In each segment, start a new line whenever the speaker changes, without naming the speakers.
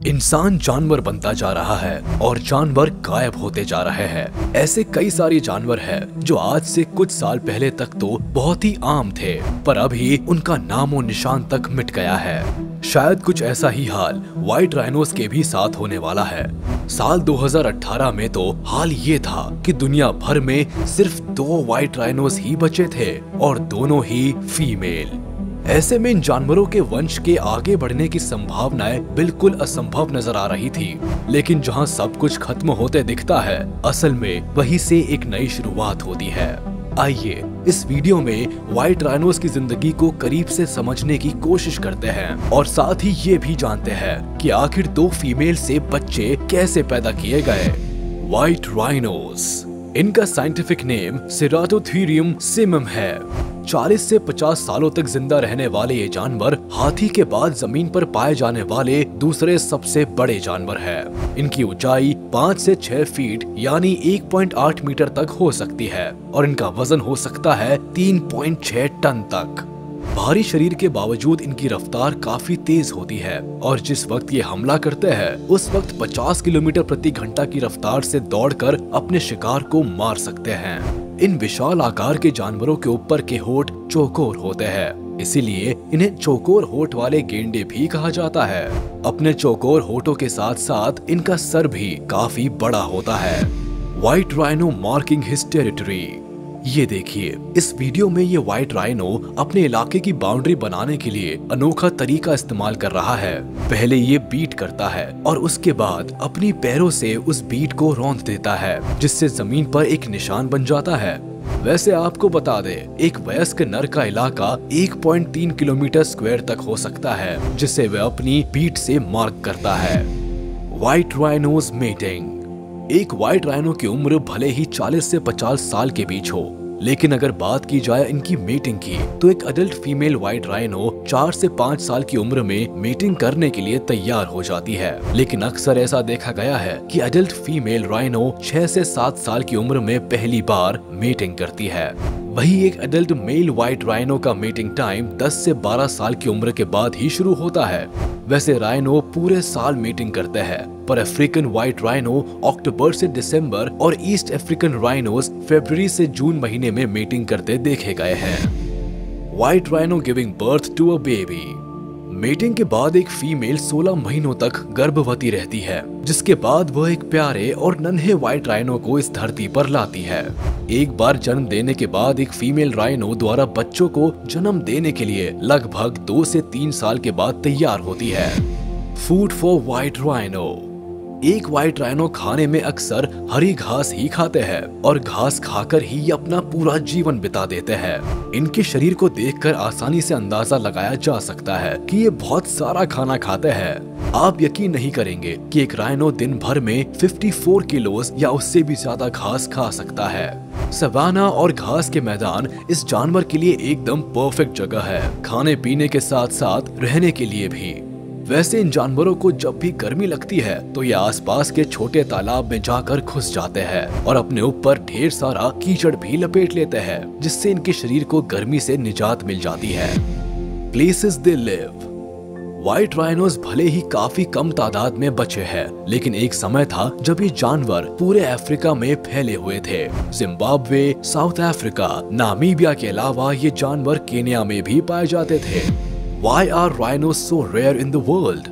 इंसान जानवर बनता जा रहा है और जानवर गायब होते जा रहे हैं। ऐसे कई सारे जानवर हैं जो आज से कुछ साल पहले तक तो बहुत ही आम थे, पर अभी उनका नामो निशान तक मिट गया है। शायद कुछ ऐसा ही हाल व्हाइट राइनोस के भी साथ होने वाला है। साल 2018 में तो हाल ये था कि दुनिया भर में सिर्फ 2 व्हाइट राइनोस ही बचे थे और दोनों ही फीमेल। ऐसे में इन जानवरों के वंश के आगे बढ़ने की संभावनाएं बिल्कुल असंभव नजर आ रही थी, लेकिन जहां सब कुछ खत्म होते दिखता है, असल में वहीं से एक नई शुरुआत होती है। आइए इस वीडियो में व्हाइट राइनोस की जिंदगी को करीब से समझने की कोशिश करते हैं और साथ ही ये भी जानते हैं कि आखिर 2 फीमेल से बच्चे कैसे पैदा किए गए। व्हाइट राइनोस, इनका साइंटिफिक नेम सेराटोथेरियम सिमम है। 40 से 50 सालों तक जिंदा रहने वाले ये जानवर हाथी के बाद जमीन पर पाए जाने वाले दूसरे सबसे बड़े जानवर है। इनकी ऊंचाई 5 से 6 फीट यानी 1.8 मीटर तक हो सकती है और इनका वजन हो सकता है 3.6 टन तक। भारी शरीर के बावजूद इनकी रफ्तार काफी तेज होती है और जिस वक्त ये हमला करते हैं उस वक्त 50 किलोमीटर प्रति घंटा की रफ्तार से दौड़कर अपने शिकार को मार सकते हैं। इन विशाल आकार के जानवरों के ऊपर के होंठ चौकोर होते हैं, इसीलिए इन्हें चौकोर होंठ वाले गेंडे भी कहा जाता है। अपने चौकोर होठों के साथ साथ इनका सर भी काफी बड़ा होता है। White rhino marking his territory. ये देखिए, इस वीडियो में ये व्हाइट राइनो अपने इलाके की बाउंड्री बनाने के लिए अनोखा तरीका इस्तेमाल कर रहा है। पहले ये बीट करता है और उसके बाद अपनी पैरों से उस बीट को रौंद देता है, जिससे जमीन पर एक निशान बन जाता है। वैसे आपको बता दे, एक वयस्क नर का इलाका 1.3 किलोमीटर स्क्वायर तक हो सकता है, जिसे वह अपनी बीट से मार्क करता है। White rhinos mating. एक व्हाइट राइनो की उम्र भले ही 40 से 50 साल के बीच हो, लेकिन अगर बात की जाए इनकी मेटिंग की तो एक अडल्ट फीमेल व्हाइट राइनो 4 से 5 साल की उम्र में मेटिंग करने के लिए तैयार हो जाती है। लेकिन अक्सर ऐसा देखा गया है कि अडल्ट फीमेल राइनो 6 से 7 साल की उम्र में पहली बार मेटिंग करती है। वही एक अडल्ट मेल व्हाइट राइनो का मेटिंग टाइम 10 से 12 साल की उम्र के बाद ही शुरू होता है। वैसे राइनो पूरे साल मीटिंग करते हैं, पर अफ्रीकन व्हाइट राइनो अक्टूबर से दिसंबर और ईस्ट अफ्रीकन राइनोस फरवरी से जून महीने में मीटिंग करते देखे गए हैं। White rhino giving birth to a baby. Mating के बाद एक फीमेल 16 महीनों तक गर्भवती रहती है, जिसके बाद वह एक प्यारे और नन्हे व्हाइट राइनो को इस धरती पर लाती है। एक बार जन्म देने के बाद एक फीमेल राइनो द्वारा बच्चों को जन्म देने के लिए लगभग 2 से 3 साल के बाद तैयार होती है। Food for white rhino. एक व्हाइट राइनो खाने में अक्सर हरी घास ही खाते हैं और घास खाकर ही अपना पूरा जीवन बिता देते हैं। इनके शरीर को देखकर आसानी से अंदाजा लगाया जा सकता है कि ये बहुत सारा खाना खाते हैं। आप यकीन नहीं करेंगे कि एक राइनो दिन भर में 54 किलोस या उससे भी ज्यादा घास खा सकता है। सवाना और घास के मैदान इस जानवर के लिए एकदम परफेक्ट जगह है, खाने पीने के साथ साथ रहने के लिए भी। वैसे इन जानवरों को जब भी गर्मी लगती है तो ये आसपास के छोटे तालाब में जाकर घुस जाते हैं और अपने ऊपर ढेर सारा कीचड़ भी लपेट लेते हैं, जिससे इनके शरीर को गर्मी से निजात मिल जाती है। Places they live. White rhinos भले ही काफी कम तादाद में बचे हैं, लेकिन एक समय था जब ये जानवर पूरे अफ्रीका में फैले हुए थे। जिम्बाब्वे, साउथ अफ्रीका, नामीबिया के अलावा ये जानवर केन्या में भी पाए जाते थे। Why are rhinos so rare in the world?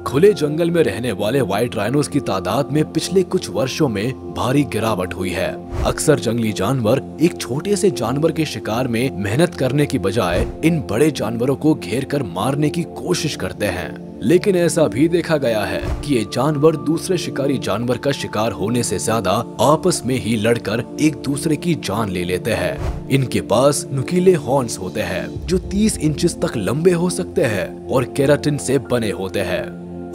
खुले जंगल में रहने वाले व्हाइट राइनोस की तादाद में पिछले कुछ वर्षों में भारी गिरावट हुई है। अक्सर जंगली जानवर एक छोटे से जानवर के शिकार में मेहनत करने की बजाय इन बड़े जानवरों को घेर कर मारने की कोशिश करते हैं। लेकिन ऐसा भी देखा गया है कि ये जानवर दूसरे शिकारी जानवर का शिकार होने से ज्यादा आपस में ही लड़कर एक दूसरे की जान ले लेते हैं। इनके पास नुकीले हॉर्न्स होते हैं जो 30 इंचेस तक लंबे हो सकते हैं और केराटिन से बने होते हैं।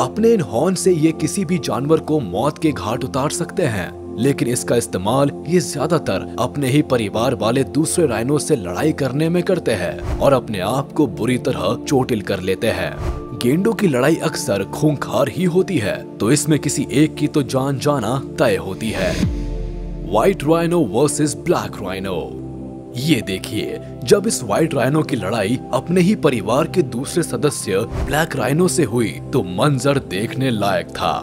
अपने इन हॉर्न से ये किसी भी जानवर को मौत के घाट उतार सकते हैं, लेकिन इसका इस्तेमाल ये ज्यादातर अपने ही परिवार वाले दूसरे राइनो से लड़ाई करने में करते हैं और अपने आप को बुरी तरह चोटिल कर लेते हैं। गेंडों की लड़ाई अक्सर खूंखार ही होती है, तो इसमें किसी एक की तो जान जाना तय होती है। White rhino versus black rhino. ये देखिए, जब इस व्हाइट राइनो की लड़ाई अपने ही परिवार के दूसरे सदस्य ब्लैक राइनो से हुई तो मंजर देखने लायक था।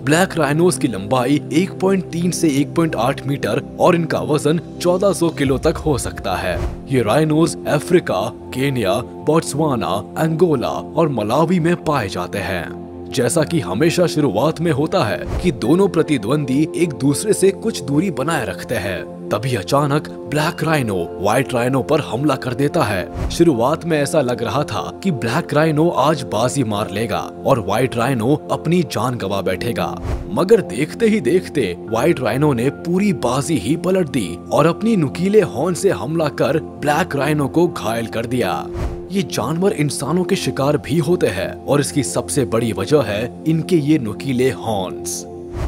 ब्लैक राइनोस की लंबाई 1.3 से 1.8 मीटर और इनका वजन 1400 किलो तक हो सकता है। ये rhinos Africa, Kenya, Botswana, Angola और मलावी में पाए जाते हैं। जैसा कि हमेशा शुरुआत में होता है कि दोनों प्रतिद्वंदी एक दूसरे से कुछ दूरी बनाए रखते हैं, तभी अचानक ब्लैक राइनो व्हाइट राइनो पर हमला कर देता है। शुरुआत में ऐसा लग रहा था कि ब्लैक राइनो आज बाजी मार लेगा और व्हाइट राइनो अपनी जान गंवा बैठेगा, मगर देखते ही देखते व्हाइट राइनो ने पूरी बाजी ही पलट दी और अपनी नुकीले हॉर्न से हमला कर ब्लैक राइनो को घायल कर दिया। ये जानवर इंसानों के शिकार भी होते हैं और इसकी सबसे बड़ी वजह है इनके ये नुकीले हॉर्न्स।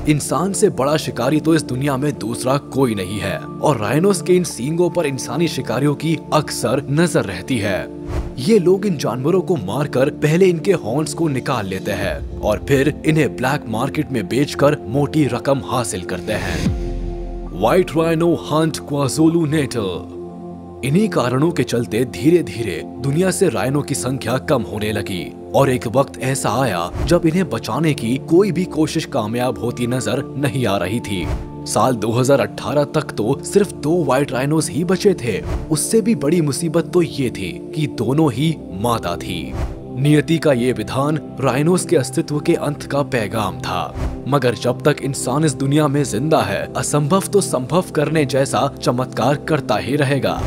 इंसान से बड़ा शिकारी तो इस दुनिया में दूसरा कोई नहीं है और राइनोस के इन सींगों पर इंसानी शिकारियों की अक्सर नजर रहती है। ये लोग इन जानवरों को मारकर पहले इनके हॉर्न्स को निकाल लेते हैं और फिर इन्हें ब्लैक मार्केट में बेचकर मोटी रकम हासिल करते हैं। White rhino Hunt KwaZulu-natal. इन्हीं कारणों के चलते धीरे धीरे दुनिया से राइनो की संख्या कम होने लगी और एक वक्त ऐसा आया जब इन्हें बचाने की कोई भी कोशिश कामयाब होती नजर नहीं आ रही थी। साल 2018 तक तो सिर्फ 2 व्हाइट राइनोस ही बचे थे। उससे भी बड़ी मुसीबत तो ये थी कि दोनों ही मादा थी। नियति का ये विधान राइनोस के अस्तित्व के अंत का पैगाम था, मगर जब तक इंसान इस दुनिया में जिंदा है, असंभव तो संभव करने जैसा चमत्कार करता ही रहेगा।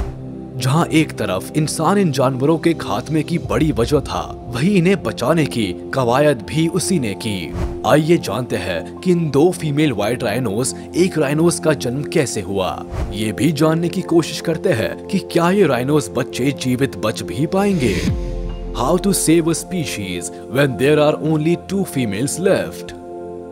जहाँ एक तरफ इंसान इन जानवरों के खात्मे की बड़ी वजह था, वहीं इन्हें बचाने की कवायद भी उसी ने की। आइए जानते हैं कि इन 2 फीमेल व्हाइट राइनोस एक राइनोस का जन्म कैसे हुआ। ये भी जानने की कोशिश करते हैं कि क्या ये राइनोस बच्चे जीवित बच भी पाएंगे। How to save a species when there are only 2 females left?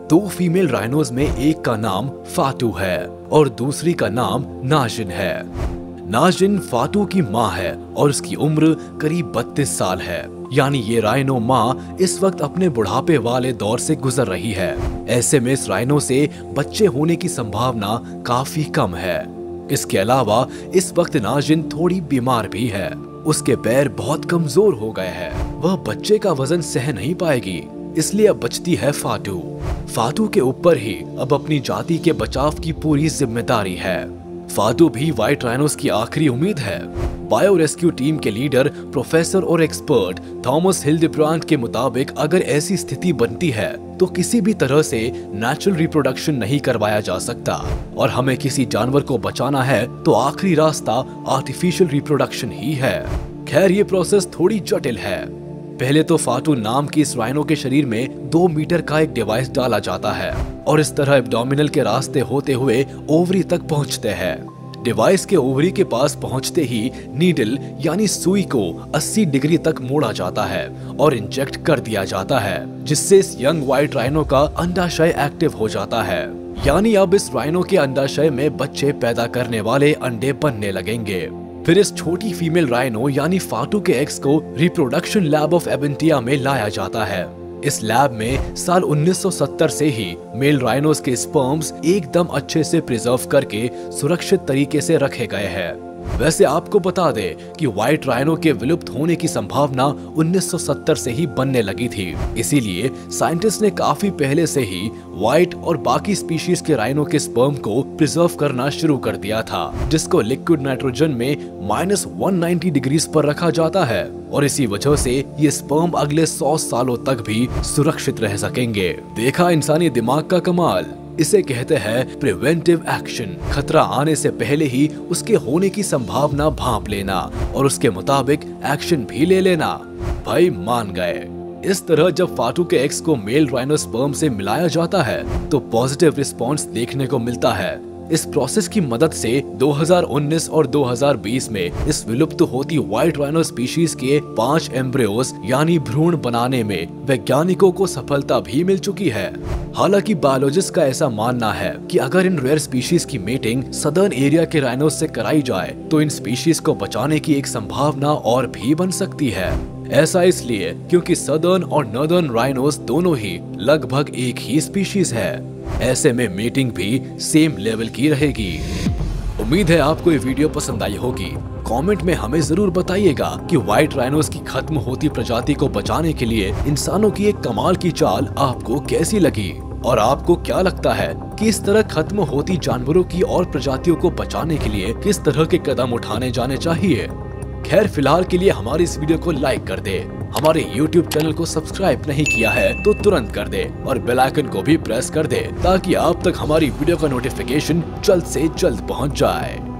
2 female rhinos में एक का नाम फातू है और दूसरी का नाम नाजिन है। नाजिन फातू की माँ है और उसकी उम्र करीब 32 साल है, यानी ये राइनो माँ इस वक्त अपने बुढ़ापे वाले दौर से गुजर रही है। ऐसे में इस राइनो से बच्चे होने की संभावना काफी कम है। इसके अलावा इस वक्त नाजिन थोड़ी बीमार भी है। उसके पैर बहुत कमजोर हो गए हैं। वह बच्चे का वजन सह नहीं पाएगी, इसलिए अब बचती है फातू। फातू के ऊपर ही अब अपनी जाति के बचाव की पूरी जिम्मेदारी है। फातू भी व्हाइट राइनोस की आखिरी उम्मीद है। बायो रेस्क्यू टीम के लीडर, प्रोफेसर और एक्सपर्ट थॉमस हिल्डेब्रांड के मुताबिक अगर ऐसी स्थिति बनती है तो किसी भी तरह से नेचुरल रिप्रोडक्शन नहीं करवाया जा सकता और हमें किसी जानवर को बचाना है तो आखिरी रास्ता आर्टिफिशियल रिप्रोडक्शन ही है। खैर, ये प्रोसेस थोड़ी जटिल है। पहले तो फातू नाम की इस राइनो के शरीर में 2 मीटर का एक डिवाइस डाला जाता है और इस तरह एब्डोमिनल के रास्ते होते हुए ओवरी तक पहुंचते हैं। डिवाइस के ओवरी के पास पहुंचते ही नीडल यानी सुई को 80 डिग्री तक मोड़ा जाता है और इंजेक्ट कर दिया जाता है, जिससे इस यंग व्हाइट राइनो का अंडाशय एक्टिव हो जाता है। यानी अब इस राइनो के अंडाशय में बच्चे पैदा करने वाले अंडे बनने लगेंगे। फिर इस छोटी फीमेल राइनो यानी फातू के एग्स को रिप्रोडक्शन लैब ऑफ एबेंटिया में लाया जाता है। इस लैब में साल 1970 से ही मेल राइनोस के स्पर्म्स एकदम अच्छे से प्रिजर्व करके सुरक्षित तरीके से रखे गए हैं। वैसे आपको बता दें कि व्हाइट राइनो के विलुप्त होने की संभावना 1970 से ही बनने लगी थी। इसीलिए साइंटिस्ट ने काफी पहले से ही व्हाइट और बाकी स्पीशीज के राइनो के स्पर्म को प्रिजर्व करना शुरू कर दिया था, जिसको लिक्विड नाइट्रोजन में -190 डिग्रीज पर रखा जाता है और इसी वजह से ये स्पर्म अगले 100 सालों तक भी सुरक्षित रह सकेंगे। देखा इंसानी दिमाग का कमाल। इसे कहते हैं प्रिवेंटिव एक्शन। खतरा आने से पहले ही उसके होने की संभावना भांप लेना और उसके मुताबिक एक्शन भी ले लेना। भाई मान गए। इस तरह जब फातू के एग्स को मेल राइनो स्पर्म से मिलाया जाता है तो पॉजिटिव रिस्पॉन्स देखने को मिलता है। इस प्रोसेस की मदद से 2019 और 2020 में इस विलुप्त होती व्हाइट राइनो स्पीशीज के 5 एम्ब्रियोज यानी भ्रूण बनाने में वैज्ञानिकों को सफलता भी मिल चुकी है। हालांकि बायोलॉजिस्ट का ऐसा मानना है कि अगर इन रेयर स्पीशीज की मीटिंग सदर्न एरिया के राइनोस से कराई जाए तो इन स्पीशीज को बचाने की एक संभावना और भी बन सकती है। ऐसा इसलिए क्योंकि सदर्न और नॉर्दर्न राइनोस दोनों ही लगभग एक ही स्पीशीज है। ऐसे में मीटिंग भी सेम लेवल की रहेगी। उम्मीद है आपको ये वीडियो पसंद आई होगी। कमेंट में हमें जरूर बताइएगा कि व्हाइट राइनोस की खत्म होती प्रजाति को बचाने के लिए इंसानों की एक कमाल की चाल आपको कैसी लगी, और आपको क्या लगता है कि इस तरह खत्म होती जानवरों की और प्रजातियों को बचाने के लिए किस तरह के कदम उठाने जाने चाहिए। खैर फिलहाल के लिए हमारी इस वीडियो को लाइक कर दे, हमारे YouTube चैनल को सब्सक्राइब नहीं किया है तो तुरंत कर दे और बेल आइकन को भी प्रेस कर दे ताकि आप तक हमारी वीडियो का नोटिफिकेशन जल्द से जल्द पहुंच जाए।